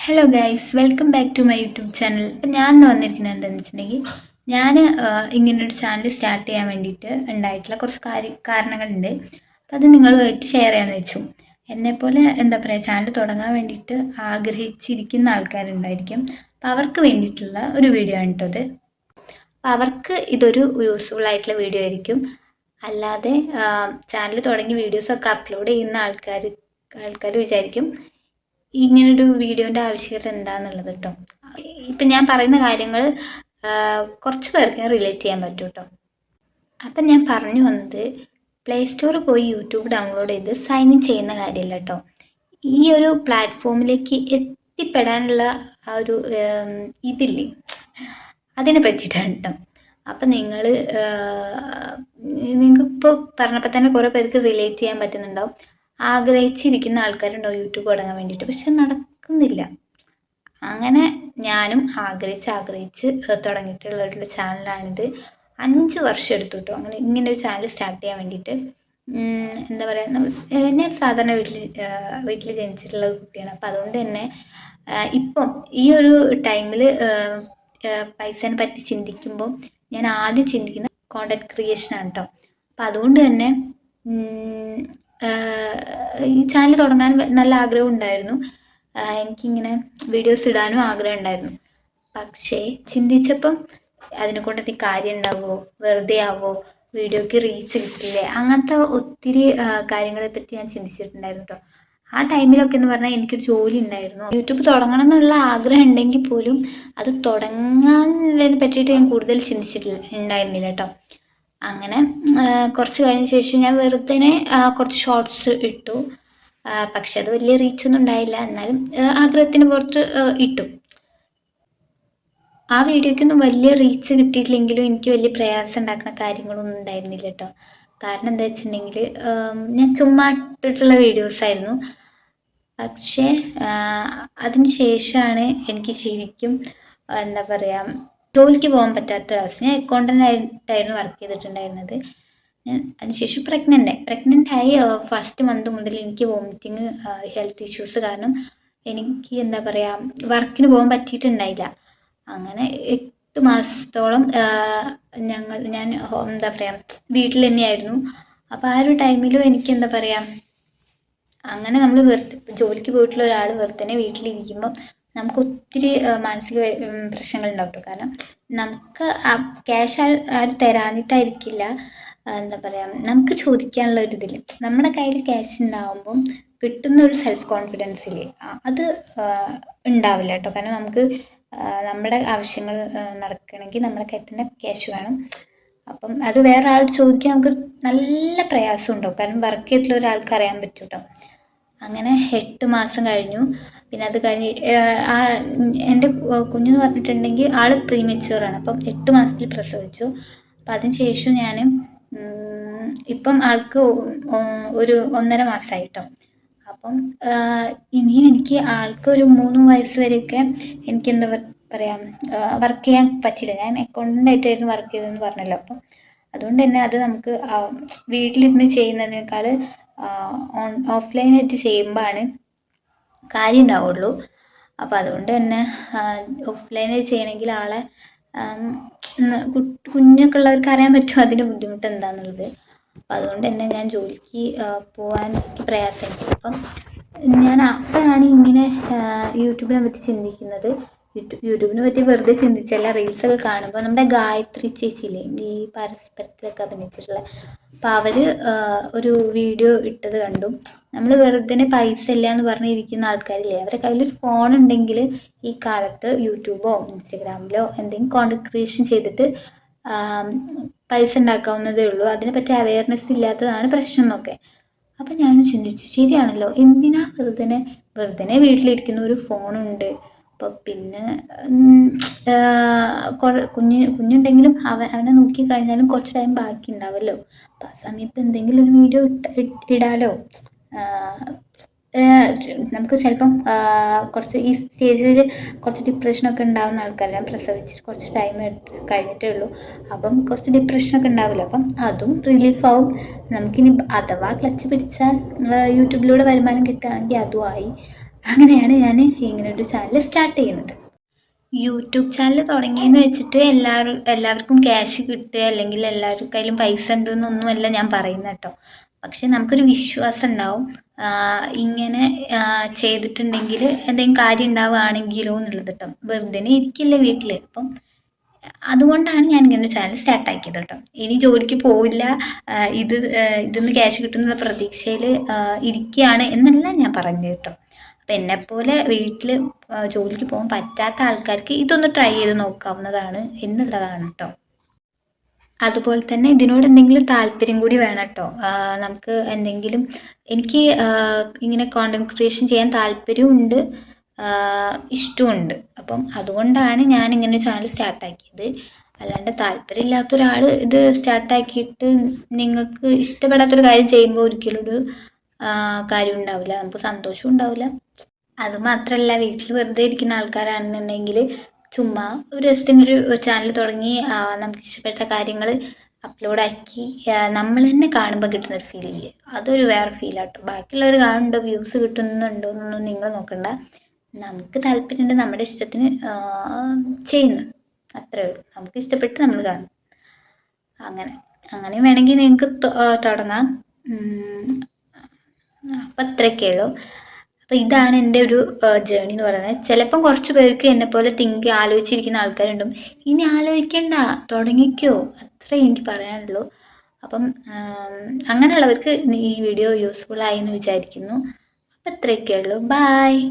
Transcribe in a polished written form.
Hello guys, welcome back to my YouTube channel. ഇപ്പം ഞാൻ വന്നിരിക്കുന്നത് എന്താണെന്ന് വെച്ചിട്ടുണ്ടെങ്കിൽ ഞാൻ ഇങ്ങനൊരു ചാനൽ സ്റ്റാർട്ട് ചെയ്യാൻ വേണ്ടിയിട്ട് ഉണ്ടായിട്ടുള്ള കുറച്ച് കാരണങ്ങളുണ്ട്. അപ്പം അത് നിങ്ങളുമായിട്ട് ഷെയർ ചെയ്യാമെന്ന് വെച്ചു. എന്നെപ്പോലെ എന്താ പറയുക, ചാനൽ തുടങ്ങാൻ വേണ്ടിയിട്ട് ആഗ്രഹിച്ചിരിക്കുന്ന ആൾക്കാരുണ്ടായിരിക്കും. അപ്പം അവർക്ക് വേണ്ടിയിട്ടുള്ള ഒരു വീഡിയോ ആണ് കേട്ടോ ഇത്. അപ്പം അവർക്ക് ഇതൊരു യൂസ്ഫുൾ ആയിട്ടുള്ള വീഡിയോ ആയിരിക്കും. അല്ലാതെ ചാനൽ തുടങ്ങി വീഡിയോസൊക്കെ അപ്ലോഡ് ചെയ്യുന്ന ആൾക്കാർ വിചാരിക്കും ഇങ്ങനൊരു വീഡിയോൻ്റെ ആവശ്യകത എന്താണെന്നുള്ളത് കേട്ടോ. ഇപ്പം ഞാൻ പറയുന്ന കാര്യങ്ങൾ കുറച്ച് പേർക്ക് റിലേറ്റ് ചെയ്യാൻ പറ്റും കേട്ടോ. അപ്പം ഞാൻ പറഞ്ഞു വന്നത്, പ്ലേ സ്റ്റോറിൽ പോയി യൂട്യൂബ് ഡൗൺലോഡ് ചെയ്ത് സൈൻ ഇൻ ചെയ്യുന്ന കാര്യമല്ല കേട്ടോ. ഈ ഒരു പ്ലാറ്റ്ഫോമിലേക്ക് എത്തിപ്പെടാനുള്ള ആ ഒരു ഇതില്ലേ, അതിനെ പറ്റിയിട്ടാണ് കേട്ടോ. അപ്പം നിങ്ങൾക്കിപ്പോൾ പറഞ്ഞപ്പോൾ തന്നെ കുറേ പേർക്ക് റിലേറ്റ് ചെയ്യാൻ പറ്റുന്നുണ്ടാവും. ആഗ്രഹിച്ചിരിക്കുന്ന ആൾക്കാരുണ്ടാവും യൂട്യൂബ് തുടങ്ങാൻ വേണ്ടിയിട്ട്, പക്ഷെ നടക്കുന്നില്ല. അങ്ങനെ ഞാനും ആഗ്രഹിച്ച് തുടങ്ങിയിട്ടുള്ള ഒരു ചാനലാണിത്. 5 വർഷം എടുത്തു കേട്ടോ അങ്ങനെ ഇങ്ങനെ ഒരു ചാനൽ സ്റ്റാർട്ട് ചെയ്യാൻ വേണ്ടിയിട്ട്. എന്താ പറയുക, ഞാൻ സാധാരണ വീട്ടിൽ ജനിച്ചിട്ടുള്ള ഒരു കുട്ടിയാണ്. അപ്പം അതുകൊണ്ട് തന്നെ ഇപ്പം ഈ ഒരു ടൈമിൽ പൈസേനെ പറ്റി ചിന്തിക്കുമ്പോൾ ഞാൻ ആദ്യം ചിന്തിക്കുന്ന കോണ്ടന്റ് ക്രിയേഷനാണ് കേട്ടോ. അപ്പം അതുകൊണ്ട് തന്നെ ഈ ചാനൽ തുടങ്ങാൻ നല്ല ആഗ്രഹം ഉണ്ടായിരുന്നു. എനിക്കിങ്ങനെ വീഡിയോസ് ഇടാനും ആഗ്രഹം ഉണ്ടായിരുന്നു. പക്ഷേ ചിന്തിച്ചപ്പം അതിനെ കൊണ്ട് കാര്യം ഉണ്ടാവുമോ, വെറുതെ ആവോ, വീഡിയോക്ക് റീച്ച് കിട്ടില്ലേ, അങ്ങനത്തെ ഒത്തിരി കാര്യങ്ങളെ പറ്റി ഞാൻ ചിന്തിച്ചിട്ടുണ്ടായിരുന്നു കേട്ടോ. ആ ടൈമിലൊക്കെ എന്ന് പറഞ്ഞാൽ എനിക്കൊരു ജോലി ഉണ്ടായിരുന്നു. യൂട്യൂബ് തുടങ്ങണം എന്നുള്ള ആഗ്രഹം ഉണ്ടെങ്കിൽ പോലും അത് തുടങ്ങാനതിനെ പറ്റിയിട്ട് ഞാൻ കൂടുതൽ ഉണ്ടായിരുന്നില്ല കേട്ടോ. അങ്ങനെ കുറച്ച് കഴിഞ്ഞ ശേഷം ഞാൻ വെറുതെ കുറച്ച് ഷോർട്സ് ഇട്ടു. പക്ഷെ അത് വലിയ റീച്ചൊന്നും ഉണ്ടായില്ല. എന്നാലും ആഗ്രഹത്തിന് പുറത്ത് ഇട്ടു. ആ വീഡിയോക്കൊന്നും വലിയ റീച്ച് കിട്ടിയിട്ടില്ലെങ്കിലും എനിക്ക് വലിയ പ്രയാസം ഉണ്ടാക്കുന്ന കാര്യങ്ങളൊന്നും ഉണ്ടായിരുന്നില്ല കേട്ടോ. കാരണം എന്താ വെച്ചിട്ടുണ്ടെങ്കിൽ ഞാൻ ചുമ്മാ ഇട്ടിട്ടുള്ള വീഡിയോസായിരുന്നു. പക്ഷേ അതിന് ശേഷമാണ് എനിക്ക് ശരിക്കും എന്താ പറയുക, ജോലിക്ക് പോകാൻ പറ്റാത്തൊരവസ്ഥ. ഞാൻ അക്കൗണ്ടൻ്റ് ആയിട്ടായിരുന്നു വർക്ക് ചെയ്തിട്ടുണ്ടായിരുന്നത്. അതിനുശേഷം പ്രഗ്നൻ്റ് ആയി ഫസ്റ്റ് മന്ത് മുതൽ എനിക്ക് വോമിറ്റിങ്, ഹെൽത്ത് ഇഷ്യൂസ് കാരണം എനിക്ക് എന്താ പറയുക, വർക്കിന് പോകാൻ പറ്റിയിട്ടുണ്ടായില്ല. അങ്ങനെ 8 മാസത്തോളം ഞാൻ എന്താ പറയുക, വീട്ടിൽ തന്നെയായിരുന്നു. അപ്പോൾ ആ ഒരു ടൈമിലും എനിക്ക് എന്താ പറയുക, അങ്ങനെ നമ്മൾ ജോലിക്ക് പോയിട്ടുള്ള ഒരാൾ വെറുതെ വീട്ടിലിരിക്കുമ്പം നമുക്ക് ഒത്തിരി മാനസിക പ്രശ്നങ്ങളുണ്ടാവും കേട്ടോ. കാരണം നമുക്ക് ക്യാഷ് ആരും തരാനിട്ടായിരിക്കില്ല, എന്താ പറയുക, നമുക്ക് ചോദിക്കാനുള്ള ഒരു ഇതിൽ നമ്മുടെ കയ്യിൽ ക്യാഷ് ഉണ്ടാകുമ്പം കിട്ടുന്ന ഒരു സെൽഫ് കോൺഫിഡൻസിൽ അത് ഉണ്ടാവില്ല കേട്ടോ. കാരണം നമുക്ക് നമ്മുടെ ആവശ്യങ്ങൾ നടക്കണമെങ്കിൽ നമ്മുടെ കയ്യിൽ തന്നെ ക്യാഷ് വേണം. അപ്പം അത് വേറെ ആൾ ചോദിക്കാൻ നമുക്ക് നല്ല പ്രയാസം ഉണ്ടാവും. കാരണം വർക്ക് ചെയ്തിട്ടുള്ള ഒരാൾക്ക് അറിയാൻ പറ്റും കേട്ടോ. അങ്ങനെ 8 മാസം കഴിഞ്ഞു. പിന്നെ അത് കഴിഞ്ഞ് എൻ്റെ കുഞ്ഞെന്ന് പറഞ്ഞിട്ടുണ്ടെങ്കിൽ ആൾ പ്രീമെച്യൂറാണ്. അപ്പം 8 മാസത്തിൽ പ്രസവിച്ചു. അപ്പം അതിന് ശേഷം ഞാൻ ഇപ്പം ആൾക്ക് ഒരു 1.5 മാസമായി കേട്ടോ. അപ്പം ഇനിയും എനിക്ക് ആൾക്ക് ഒരു 3 വയസ്സ് വരെയൊക്കെ എനിക്ക് എന്താ പറയുക, വർക്ക് ചെയ്യാൻ പറ്റില്ല. ഞാൻ അക്കൗണ്ടൻ്റ് ആയിട്ടായിരുന്നു വർക്ക് ചെയ്തതെന്ന് പറഞ്ഞല്ലോ. അപ്പം അതുകൊണ്ട് തന്നെ അത് നമുക്ക് വീട്ടിലിരുന്ന് ചെയ്യുന്നതിനേക്കാൾ ഓഫ്ലൈനായിട്ട് ചെയ്യുമ്പോഴാണ് കാര്യം ഉണ്ടാവുള്ളൂ. അപ്പോൾ അതുകൊണ്ട് തന്നെ ഓഫ്ലൈനായിട്ട് ചെയ്യണമെങ്കിൽ ആളെ കുഞ്ഞൊക്കെ ഉള്ളവർക്ക് അറിയാൻ പറ്റും അതിൻ്റെ ബുദ്ധിമുട്ട് എന്താണെന്നുള്ളത്. അപ്പം അതുകൊണ്ട് തന്നെ ഞാൻ ജോലിക്ക് പോകാൻ പ്രയാസമായിരിക്കും. അപ്പം ഞാൻ അപ്പോഴാണ് ഇങ്ങനെ യൂട്യൂബിനെ പറ്റി ചിന്തിക്കുന്നത്. യൂട്യൂബിനെ പറ്റി വെറുതെ ചിന്തിച്ചല്ല, റീൽസൊക്കെ കാണുമ്പോൾ നമ്മുടെ ഗായത്രി ചേച്ചിയില്ലേ, ഈ പരസ്പരത്തിലൊക്കെ അഭിനയിച്ചിട്ടുള്ള, അപ്പോൾ അവർ ഒരു വീഡിയോ ഇട്ടത് കണ്ടു. നമ്മൾ വെറുതെ പൈസ ഇല്ല എന്ന് പറഞ്ഞിരിക്കുന്ന ആൾക്കാരില്ലേ, അവരുടെ കയ്യിലൊരു ഫോൺ ഉണ്ടെങ്കിൽ ഈ കാലത്ത് യൂട്യൂബോ ഇൻസ്റ്റഗ്രാമിലോ എന്തെങ്കിലും കോണ്ടന്റ് ക്രിയേഷൻ ചെയ്തിട്ട് പൈസ ഉണ്ടാക്കാവുന്നതേ ഉള്ളൂ. അതിനെപ്പറ്റി അവയർനെസ് ഇല്ലാത്തതാണ് പ്രശ്നം എന്നൊക്കെ. അപ്പം ഞാനും ചിന്തിച്ചു, ശരിയാണല്ലോ, എന്തിനാ വെറുതെ വീട്ടിലിരിക്കുന്ന ഒരു ഫോണുണ്ട്. അപ്പോൾ പിന്നെ കുഞ്ഞുണ്ടെങ്കിലും അവനെ നോക്കി കഴിഞ്ഞാലും കുറച്ച് ടൈം ബാക്കി ഉണ്ടാവുമല്ലോ. അപ്പം ആ സമയത്ത് എന്തെങ്കിലും ഒരു വീഡിയോ ഇടാലോ. നമുക്ക് ചിലപ്പം കുറച്ച് ഈ സ്റ്റേജിൽ കുറച്ച് ഡിപ്രഷനൊക്കെ ഉണ്ടാകുന്ന ആൾക്കാരാണ്. പ്രസവിച്ചിട്ട് കുറച്ച് ടൈം കഴിഞ്ഞിട്ടേ ഉള്ളൂ. അപ്പം കുറച്ച് ഡിപ്രഷനൊക്കെ ഉണ്ടാവില്ല. അപ്പം അതും റിലീഫാവും. നമുക്കിനി അഥവാ ക്ലച്ച് പിടിച്ചാൽ യൂട്യൂബിലൂടെ വരുമാനം കിട്ടുകയാണെങ്കിൽ അതുമായി. അങ്ങനെയാണ് ഞാൻ ഇങ്ങനെ ഒരു ചാനൽ സ്റ്റാർട്ട് ചെയ്യുന്നത്. യൂട്യൂബ് ചാനൽ തുടങ്ങിയെന്ന് വെച്ചിട്ട് എല്ലാവർക്കും ക്യാഷ് കിട്ടുക അല്ലെങ്കിൽ എല്ലാവരുടെ കയ്യിലും പൈസ ഉണ്ട് എന്നൊന്നുമല്ല ഞാൻ പറയുന്നത് കേട്ടോ. പക്ഷെ നമുക്കൊരു വിശ്വാസം ഉണ്ടാവും, ഇങ്ങനെ ചെയ്തിട്ടുണ്ടെങ്കിൽ എന്തെങ്കിലും കാര്യം ഉണ്ടാവുകയാണെങ്കിലോ എന്നുള്ളത് കേട്ടോ. വെറുതെ ഇരിക്കില്ല വീട്ടിൽ. അപ്പം അതുകൊണ്ടാണ് ഞാൻ ഇങ്ങനെ ഒരു ചാനൽ സ്റ്റാർട്ടാക്കിയത് കേട്ടോ. ഇനി ജോലിക്ക് പോവില്ല, ഇതിന്ന് ക്യാഷ് കിട്ടുന്നുള്ള പ്രതീക്ഷയിൽ ഇരിക്കുകയാണ് എന്നല്ല ഞാൻ പറഞ്ഞത് കേട്ടോ. അപ്പം എന്നെപ്പോലെ വീട്ടിൽ ജോലിക്ക് പോകാൻ പറ്റാത്ത ആൾക്കാർക്ക് ഇതൊന്ന് ട്രൈ ചെയ്ത് നോക്കാവുന്നതാണ് എന്നുള്ളതാണ് കേട്ടോ. അതുപോലെ തന്നെ ഇതിനോട് എന്തെങ്കിലും താല്പര്യം കൂടി വേണം കേട്ടോ. നമുക്ക് എന്തെങ്കിലും, എനിക്ക് ഇങ്ങനെ കോണ്ടന്റ് ക്രിയേഷൻ ചെയ്യാൻ താല്പര്യമുണ്ട്, ഇഷ്ടമുണ്ട്. അപ്പം അതുകൊണ്ടാണ് ഞാൻ ഇങ്ങനെ ചാനൽ സ്റ്റാർട്ടാക്കിയത്. അല്ലാണ്ട് താല്പര്യമില്ലാത്ത ഒരാൾ ഇത് സ്റ്റാർട്ടാക്കിയിട്ട് നിങ്ങൾക്ക് ഇഷ്ടപ്പെടാത്തൊരു കാര്യം ചെയ്യുമ്പോൾ ഒരിക്കലും ഒരു കാര്യം ഉണ്ടാവില്ല, നമുക്ക് സന്തോഷവും ഉണ്ടാവില്ല. അതുമാത്രമല്ല, വീട്ടിൽ വെറുതെ ഇരിക്കുന്ന ആൾക്കാരാണെന്നുണ്ടെങ്കിൽ ചുമ്മാ ഒരു രസത്തിനൊരു ചാനൽ തുടങ്ങി നമുക്ക് ഇഷ്ടപ്പെട്ട കാര്യങ്ങൾ അപ്ലോഡാക്കി നമ്മൾ തന്നെ കാണുമ്പോൾ കിട്ടുന്നൊരു ഫീലില്ലേ, അതൊരു വേറെ ഫീലാട്ടോ. ബാക്കിയുള്ളവർ കാണുന്നുണ്ടോ, വ്യൂസ് കിട്ടുന്നുണ്ടോ എന്നൊന്നും നിങ്ങൾ നോക്കണ്ട. നമുക്ക് താല്പര്യമുണ്ട്, നമ്മുടെ ഇഷ്ടത്തിന് ചെയ്യുന്നു, അത്രേ ഉള്ളൂ. നമുക്ക് ഇഷ്ടപ്പെട്ട് നമ്മൾ കാണും. അങ്ങനെ വേണമെങ്കിൽ നിങ്ങൾക്ക് തുടങ്ങാം. അപ്പം അത്രയൊക്കെ ഉള്ളൂ. അപ്പോൾ ഇതാണ് എൻ്റെ ഒരു ജേണി എന്ന് പറയുന്നത്. ചിലപ്പം കുറച്ച് പേർക്ക് എന്നെപ്പോലെ ആലോചിച്ചിരിക്കുന്ന ആൾക്കാരുണ്ടും. ഇനി ആലോചിക്കണ്ട, തുടങ്ങിക്കോ, അത്രേ എനിക്ക് പറയാനുള്ളൂ. അപ്പം അങ്ങനെയുള്ളവർക്ക് ഈ വീഡിയോ യൂസ്ഫുൾ ആയി എന്ന് വിചാരിക്കുന്നു. അപ്പം അത്രയൊക്കെ ഉള്ളൂ. ബായ്.